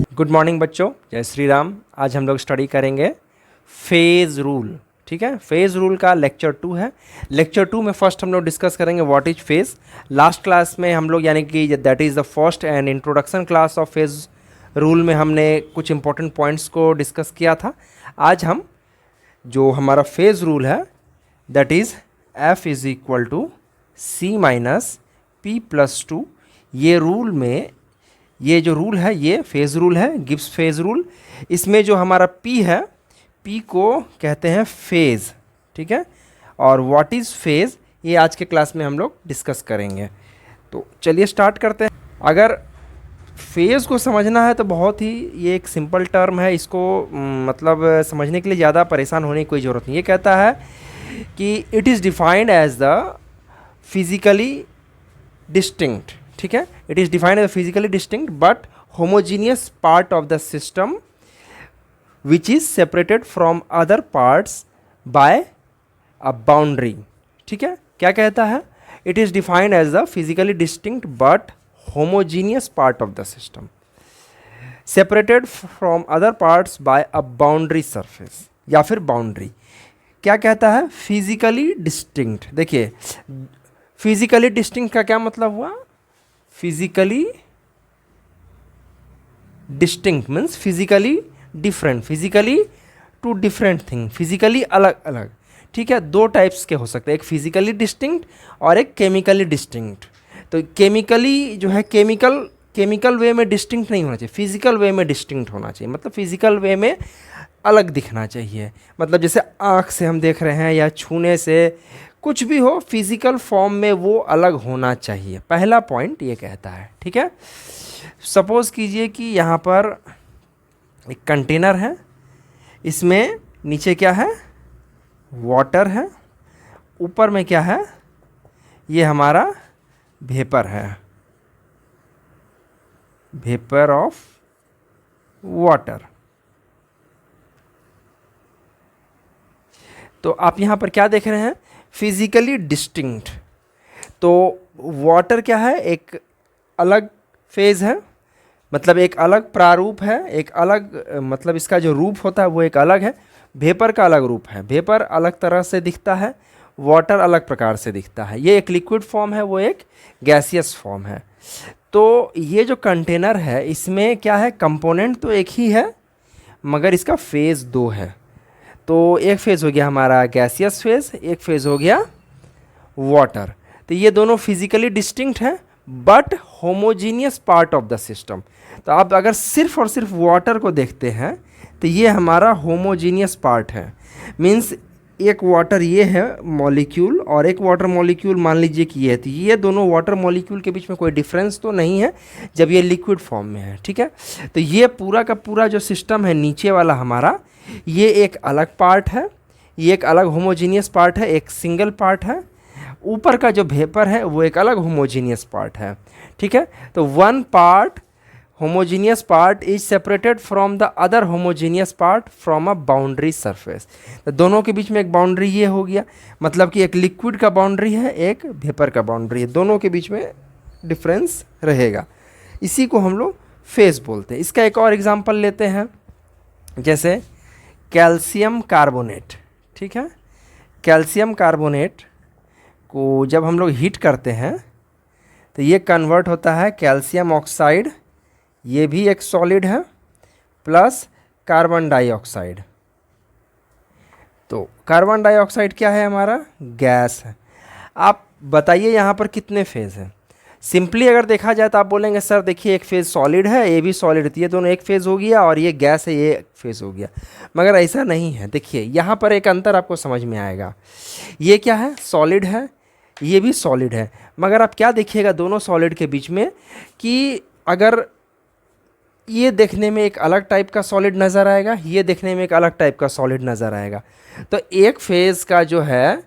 Good morning बच्चों, जय श्री राम। आज हम लोग स्टडी करेंगे फेज़ रूल। ठीक है, फेज़ रूल का लेक्चर 2 है। लेक्चर 2 में फर्स्ट हम लोग डिस्कस करेंगे what is phase. Last class में हम लोग यानी कि that is the first and introduction class of phase rule में हमने कुछ इंपॉर्टेंट पॉइंट्स को डिस्कस किया था। आज हम जो हमारा फेज़ रूल है that is F is equal to C minus P plus 2। ये रूल में ये जो रूल है ये फेज़ रूल है, गिब्स फेज़ रूल। इसमें जो हमारा P है, P को कहते हैं फेज़। ठीक है, और व्हाट इज़ फेज़ ये आज के क्लास में हम लोग डिस्कस करेंगे। तो चलिए स्टार्ट करते हैं। अगर फेज़ को समझना है तो बहुत ही ये एक सिंपल टर्म है, इसको मतलब समझने के लिए ज़्यादा परेशान होने की कोई ज़रूरत नहीं। ये कहता है कि it is defined as the physically distinct. ठीक है, it is defined as physically distinct but homogeneous part of the system which is separated from other parts by a boundary. ठीक है, क्या कहता है? It is defined as the physically distinct but homogeneous part of the system separated from other parts by a boundary surface या फिर boundary. क्या कहता है? Physically distinct. देखिए, फिजिकली डिस्टिंक्ट का क्या मतलब हुआ? Physically distinct means physically different, physically two different thing, physically अलग अलग। ठीक है, दो टाइप्स के हो सकते हैं, एक फिजिकली डिस्टिंक्ट और एक केमिकली डिस्टिंक्ट। तो केमिकली जो है केमिकल वे में डिस्टिंक्ट नहीं होना चाहिए, फिजिकल वे में डिस्टिंक्ट होना चाहिए। मतलब फिजिकल वे में अलग दिखना चाहिए। मतलब जैसे आँख से हम देख रहे हैं या छूने से, कुछ भी हो फिजिकल फॉर्म में वो अलग होना चाहिए। पहला पॉइंट ये कहता है। ठीक है, सपोज़ कीजिए कि यहाँ पर एक कंटेनर है, इसमें नीचे क्या है? वाटर है, ऊपर में क्या है? ये हमारा वेपर है, वेपर ऑफ वाटर। तो आप यहाँ पर क्या देख रहे हैं? Physically distinct. तो वाटर क्या है? एक अलग फेज़ है, मतलब एक अलग प्रारूप है, एक अलग मतलब इसका जो रूप होता है वो एक अलग है। वेपर का अलग रूप है, वेपर अलग तरह से दिखता है, वाटर अलग प्रकार से दिखता है। ये एक लिक्विड फॉर्म है, वो एक गैसियस फॉर्म है। तो ये जो कंटेनर है इसमें क्या है? कंपोनेंट तो एक ही है मगर इसका फेज़ दो है। तो एक फेज़ हो गया हमारा गैसियस फेज़, एक फेज़ हो गया वाटर। तो ये दोनों फिजिकली डिस्टिंक्ट है but homogeneous part of the system. तो आप अगर सिर्फ और सिर्फ वाटर को देखते हैं तो ये हमारा होमोजीनियस पार्ट है। मीन्स एक वाटर ये है मॉलिक्यूल और एक वाटर मॉलिक्यूल मान लीजिए कि ये है, तो ये दोनों वाटर मॉलिक्यूल के बीच में कोई डिफरेंस तो नहीं है जब ये लिक्विड फॉर्म में है। ठीक है, तो ये पूरा का पूरा जो सिस्टम है नीचे वाला हमारा, ये एक अलग पार्ट है, ये एक अलग होमोजीनियस पार्ट है, एक सिंगल पार्ट है। ऊपर का जो वेपर है वो एक अलग होमोजीनियस पार्ट है। ठीक है, तो one part homogeneous part is separated from the other homogeneous part from a boundary surface. तो दोनों के बीच में एक बाउंड्री ये हो गया, मतलब कि एक लिक्विड का बाउंड्री है, एक वेपर का बाउंड्री है, दोनों के बीच में डिफरेंस रहेगा। इसी को हम लोग फेज़ बोलते हैं। इसका एक और एग्जांपल लेते हैं, जैसे कैल्शियम कार्बोनेट। ठीक है, कैल्शियम कार्बोनेट को जब हम लोग हीट करते हैं तो ये कन्वर्ट होता है कैल्शियम ऑक्साइड, ये भी एक सॉलिड है, प्लस कार्बन डाइऑक्साइड। तो कार्बन डाइऑक्साइड क्या है? हमारा गैस है। आप बताइए यहाँ पर कितने फेज़ हैं? सिंपली अगर देखा जाए तो आप बोलेंगे सर देखिए एक फेज़ सॉलिड है, ये भी सॉलिड है, ये दोनों एक फेज़ हो गया, और ये गैस है ये एक फेज़ हो गया। मगर ऐसा नहीं है। देखिए यहाँ पर एक अंतर आपको समझ में आएगा। ये क्या है? सॉलिड है, ये भी सॉलिड है, मगर आप क्या देखिएगा दोनों सॉलिड के बीच में कि अगर ये देखने में एक अलग टाइप का सॉलिड नज़र आएगा, ये देखने में एक अलग टाइप का सॉलिड नज़र आएगा। तो एक फेज़ का जो है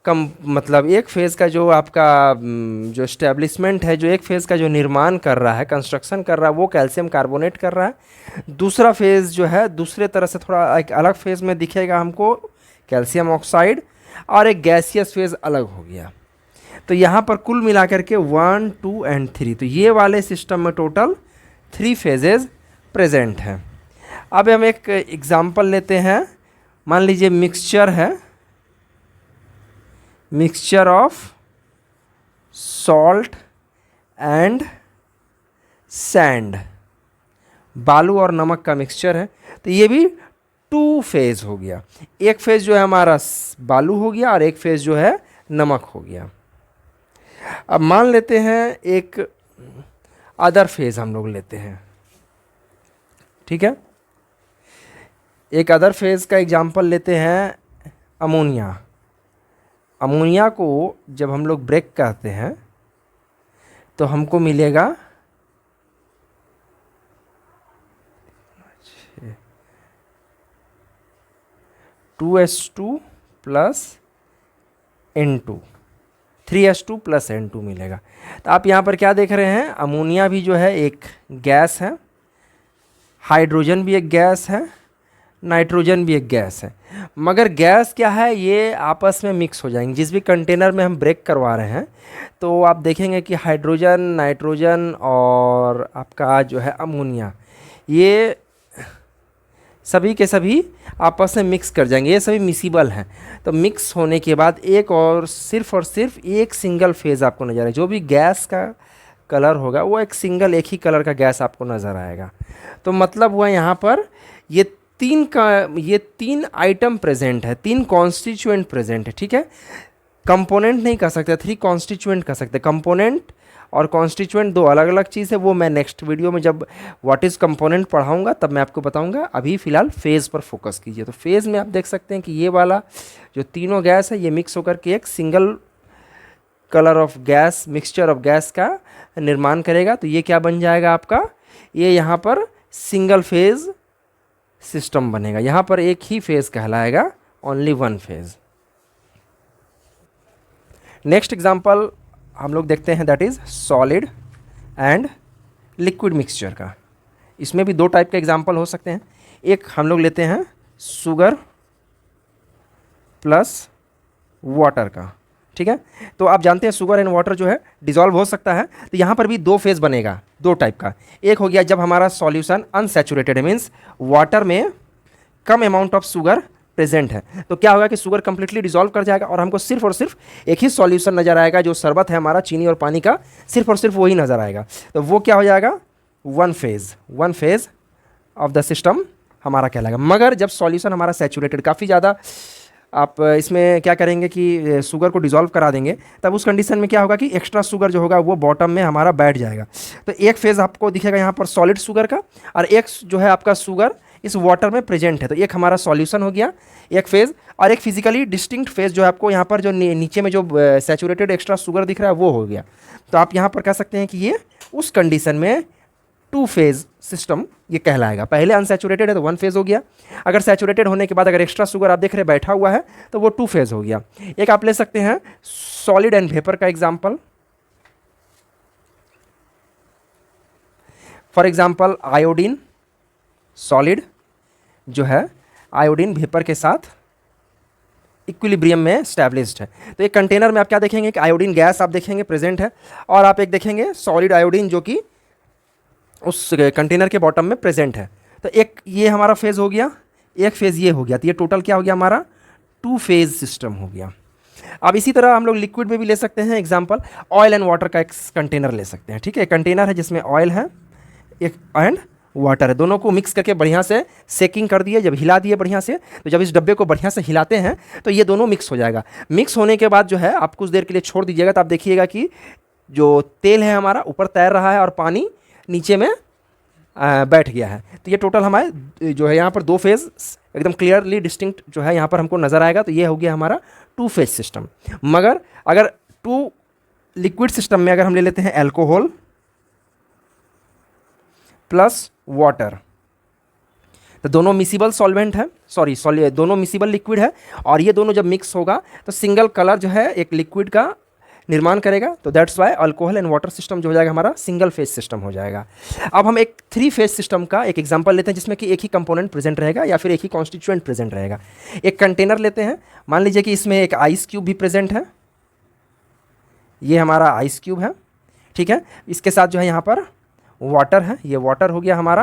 मतलब एक फेज़ का जो आपका जो एस्टेब्लिशमेंट है, जो एक फेज़ का जो निर्माण कर रहा है, कंस्ट्रक्शन कर रहा है, वो कैल्शियम कार्बोनेट कर रहा है। दूसरा फेज़ जो है दूसरे तरह से थोड़ा एक अलग फेज़ में दिखेगा हमको कैल्शियम ऑक्साइड, और एक गैसियस फेज़ अलग हो गया। तो यहाँ पर कुल मिलाकर के 1, 2 एंड 3, तो ये वाले सिस्टम में टोटल 3 फेजेस प्रेजेंट हैं। अब हम एक एग्जांपल लेते हैं। मान लीजिए मिक्सचर है, mixture of salt and sand, बालू और नमक का मिक्सचर है। तो ये भी 2 फेज हो गया। एक फेज जो है हमारा बालू हो गया और एक फेज जो है नमक हो गया। अब मान लेते हैं एक अदर फेज हम लोग लेते हैं, ठीक है। एक अदर फेज का एग्जांपल लेते हैं अमोनिया। अमोनिया को जब हम लोग ब्रेक करते हैं तो हमको मिलेगा 2H2 plus N2, 3H2 plus N2 मिलेगा। तो आप यहाँ पर क्या देख रहे हैं, अमोनिया भी जो है एक गैस है, हाइड्रोजन भी एक गैस है, नाइट्रोजन भी एक गैस है। मगर गैस क्या है, ये आपस में मिक्स हो जाएंगे। जिस भी कंटेनर में हम ब्रेक करवा रहे हैं तो आप देखेंगे कि हाइड्रोजन, नाइट्रोजन और आपका जो है अमोनिया, ये सभी के सभी आपस में मिक्स कर जाएंगे। ये सभी मिसिबल हैं। तो मिक्स होने के बाद एक और सिर्फ एक सिंगल फेज़ आपको नज़र आए। जो भी गैस का कलर होगा वो एक ही कलर का गैस आपको नज़र आएगा। तो मतलब हुआ यहाँ पर ये 3 आइटम प्रेजेंट है, 3 कॉन्स्टिट्यूएंट प्रेजेंट है, ठीक है। कंपोनेंट नहीं कह सकते, 3 कॉन्स्टिट्यूएंट कह सकते। कंपोनेंट और कॉन्स्टिट्यूएंट 2 अलग अलग चीज़ है। वो मैं नेक्स्ट वीडियो में जब व्हाट इज़ कंपोनेंट पढ़ाऊंगा तब मैं आपको बताऊंगा। अभी फ़िलहाल फेज़ पर फोकस कीजिए। तो फेज़ में आप देख सकते हैं कि ये वाला जो तीनों गैस है ये मिक्स होकर के एक single colour of gas, mixture of gas का निर्माण करेगा। तो ये क्या बन जाएगा आपका, ये यहाँ पर सिंगल फेज़ सिस्टम बनेगा। यहाँ पर एक ही फेज़ कहलाएगा, ओनली 1 फेज़। नेक्स्ट एग्जाम्पल हम लोग देखते हैं, that is solid and liquid mixture का। इसमें भी 2 टाइप के एग्जाम्पल हो सकते हैं। एक हम लोग लेते हैं शुगर प्लस वाटर का, ठीक है। तो आप जानते हैं शुगर एंड वाटर जो है डिसॉल्व हो सकता है। तो यहाँ पर भी 2 फेज़ बनेगा, 2 टाइप का। एक हो गया जब हमारा सॉल्यूशन अनसैचुरेटेड है, मीन्स वाटर में कम अमाउंट ऑफ शुगर प्रेजेंट है। तो क्या होगा कि शुगर कंप्लीटली डिसॉल्व कर जाएगा और हमको सिर्फ और सिर्फ एक ही सॉल्यूशन नज़र आएगा, जो शरबत है हमारा चीनी और पानी का, सिर्फ और सिर्फ वही नज़र आएगा। तो वो क्या हो जाएगा, 1 फेज़ ऑफ द सिस्टम हमारा कहलाएगा। मगर जब सॉल्यूशन हमारा सैचुरेटेड, काफ़ी ज़्यादा आप इसमें क्या करेंगे कि शुगर को डिसॉल्व करा देंगे, तब उस कंडीशन में क्या होगा कि एक्स्ट्रा शुगर जो होगा वो बॉटम में हमारा बैठ जाएगा। तो एक फेज़ आपको दिखेगा यहाँ पर सॉलिड शुगर का, और एक जो है आपका शुगर इस वाटर में प्रेजेंट है। तो एक हमारा सॉल्यूशन हो गया, एक फेज़, और एक फिजिकली डिस्टिंक्ट फेज़ जो है आपको यहाँ पर जो नीचे में जो सैचुरेटेड एक्स्ट्रा शुगर दिख रहा है वो हो गया। तो आप यहाँ पर कह सकते हैं कि ये उस कंडीशन में 2 फेज़ सिस्टम ये कहलाएगा। पहले अनसैचुरेटेड है तो 1 फेज़ हो गया। अगर सैचुरेटेड होने के बाद अगर एक्स्ट्रा शुगर आप देख रहे बैठा हुआ है तो वो 2 फेज़ हो गया। एक आप ले सकते हैं सॉलिड एंड वेपर का example. For example iodine solid जो है आयोडीन वेपर के साथ इक्विलिब्रियम में स्टैब्लिश्ड है। तो एक कंटेनर में आप क्या देखेंगे कि आयोडीन गैस आप देखेंगे प्रेजेंट है, और आप एक देखेंगे सॉलिड आयोडीन जो कि उस कंटेनर के बॉटम में प्रेजेंट है। तो एक ये हमारा फेज़ हो गया, एक फेज़ ये हो गया। तो ये टोटल क्या हो गया हमारा, 2 फेज़ सिस्टम हो गया। अब इसी तरह हम लोग लिक्विड में भी ले सकते हैं एग्जांपल, ऑयल एंड वाटर का एक कंटेनर ले सकते हैं, ठीक है। कंटेनर है जिसमें ऑयल है एक एंड वाटर है, दोनों को मिक्स करके बढ़िया से सेकिंग कर दिए, जब हिला दिए बढ़िया से, तो जब इस डब्बे को बढ़िया से हिलाते हैं तो ये दोनों मिक्स हो जाएगा। मिक्स होने के बाद जो है आप कुछ देर के लिए छोड़ दीजिएगा, तो आप देखिएगा कि जो तेल है हमारा ऊपर तैर रहा है और पानी नीचे में बैठ गया है। तो ये टोटल हमारे जो है यहाँ पर 2 फेज़ एकदम क्लियरली डिस्टिंक्ट जो है यहाँ पर हमको नज़र आएगा। तो ये हो गया हमारा 2 फेज़ सिस्टम। मगर अगर 2 लिक्विड सिस्टम में अगर हम ले लेते हैं एल्कोहल प्लस वाटर, तो दोनों मिसिबल सॉल्वेंट है, दोनों मिसिबल लिक्विड है, और ये दोनों जब मिक्स होगा तो सिंगल कलर जो है एक लिक्विड का निर्माण करेगा। तो that's why alcohol and water system जो हो जाएगा हमारा सिंगल फेज सिस्टम हो जाएगा। अब हम एक 3 फेज सिस्टम का एक एग्जांपल लेते हैं जिसमें कि एक ही कंपोनेंट प्रेजेंट रहेगा या फिर एक ही कॉन्स्टिट्यूएंट प्रेजेंट रहेगा। एक कंटेनर लेते हैं, मान लीजिए कि इसमें एक आइस क्यूब भी प्रेजेंट है, ये हमारा आइस क्यूब है, ठीक है। इसके साथ जो है यहाँ पर वाटर है, ये वाटर हो गया हमारा,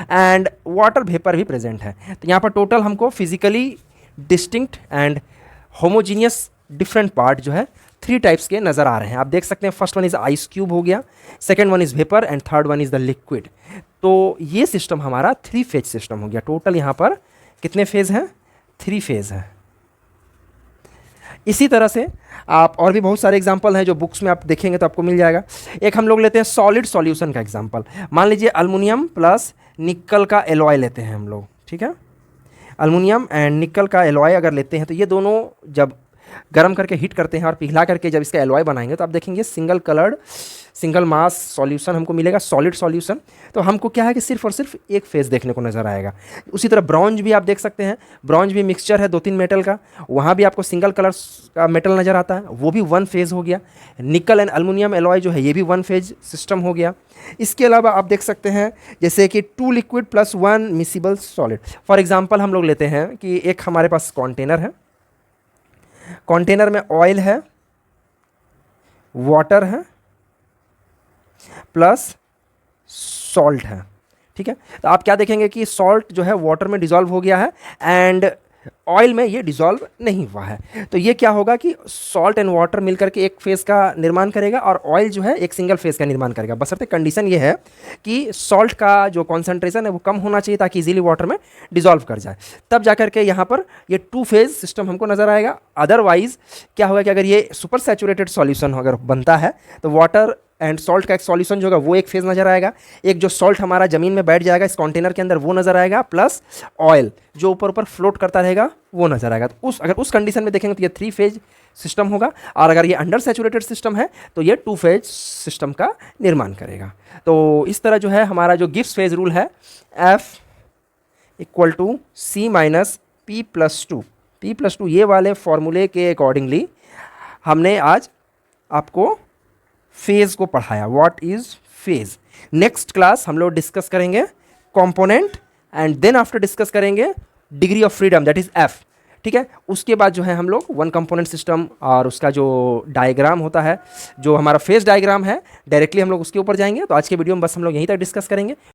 एंड वाटर वेपर भी प्रेजेंट है। तो यहाँ पर टोटल हमको physically distinct and homogeneous different part जो है 3 टाइप्स के नज़र आ रहे हैं। आप देख सकते हैं first one is ice cube हो गया, second one is vapour and third one is the liquid. तो ये सिस्टम हमारा 3 फेज सिस्टम हो गया। टोटल यहाँ पर कितने फेज हैं? 3 फेज हैं। इसी तरह से आप और भी बहुत सारे एग्जाम्पल हैं जो बुक्स में आप देखेंगे तो आपको मिल जाएगा। एक हम लोग लेते हैं सॉलिड सॉल्यूशन का एग्जाम्पल। मान लीजिए अल्मुनियम प्लस निकल का एलॉय लेते हैं हम लोग, ठीक है। अल्मुनियम एंड निकल का एलॉय अगर लेते हैं तो ये दोनों जब गर्म करके हीट करते हैं और पिघला करके जब इसका एलॉय बनाएंगे तो आप देखेंगे सिंगल कलर्ड सिंगल मास सॉल्यूशन हमको मिलेगा, सॉलिड सॉल्यूशन। तो हमको क्या है कि सिर्फ और सिर्फ एक फेज़ देखने को नज़र आएगा। उसी तरह ब्रॉन्ज भी आप देख सकते हैं, ब्रॉन्ज भी मिक्सचर है 2-3 मेटल का, वहाँ भी आपको सिंगल कलर का मेटल नज़र आता है, वो भी 1 फेज़ हो गया। निकल एंड एल्युमिनियम एलॉय जो है ये भी 1 फेज सिस्टम हो गया। इसके अलावा आप देख सकते हैं जैसे कि 2 liquid plus 1 miscible solid. For example हम लोग लेते हैं कि एक हमारे पास कंटेनर है, कंटेनर में ऑयल है, वाटर है प्लस सॉल्ट है, ठीक है। तो आप क्या देखेंगे कि सॉल्ट जो है वाटर में डिज़ोल्व हो गया है एंड ऑयल में ये डिज़ोल्व नहीं हुआ है। तो ये क्या होगा कि सॉल्ट एंड वाटर मिलकर के एक फेज़ का निर्माण करेगा और ऑयल जो है एक सिंगल फेज़ का निर्माण करेगा। बशर्ते कंडीशन ये है कि सॉल्ट का जो कॉन्सेंट्रेशन है वो कम होना चाहिए ताकि इजीली वाटर में डिज़ोल्व कर जाए, तब जाकर के यहाँ पर ये 2 फेज़ सिस्टम हमको नज़र आएगा। अदरवाइज़ क्या होगा कि अगर ये सुपर सैचुरेटेड सॉल्यूशन अगर बनता है तो वाटर एंड सॉल्ट का एक सॉल्यूशन जो होगा वो एक फेज़ नज़र आएगा, एक जो सॉल्ट हमारा ज़मीन में बैठ जाएगा इस कंटेनर के अंदर वो नज़र आएगा, प्लस ऑयल जो ऊपर ऊपर फ्लोट करता रहेगा वो नज़र आएगा। तो अगर उस कंडीशन में देखेंगे तो ये 3 फेज सिस्टम होगा, और अगर ये अंडर सैचुरेटेड सिस्टम है तो ये 2 फेज सिस्टम का निर्माण करेगा। तो इस तरह जो है हमारा जो गिब्स फेज रूल है F = C - P+2 ये वाले फॉर्मूले के अकॉर्डिंगली हमने आज आपको फेज को पढ़ाया। What is phase. Next class हम लोग डिस्कस करेंगे component and then after discuss करेंगे degree of freedom that is F, ठीक है। उसके बाद जो है हम लोग 1 कंपोनेंट सिस्टम और उसका जो डायग्राम होता है, जो हमारा फेज डायग्राम है, डायरेक्टली हम लोग उसके ऊपर जाएंगे। तो आज के वीडियो में बस हम लोग यहीं तक डिस्कस करेंगे।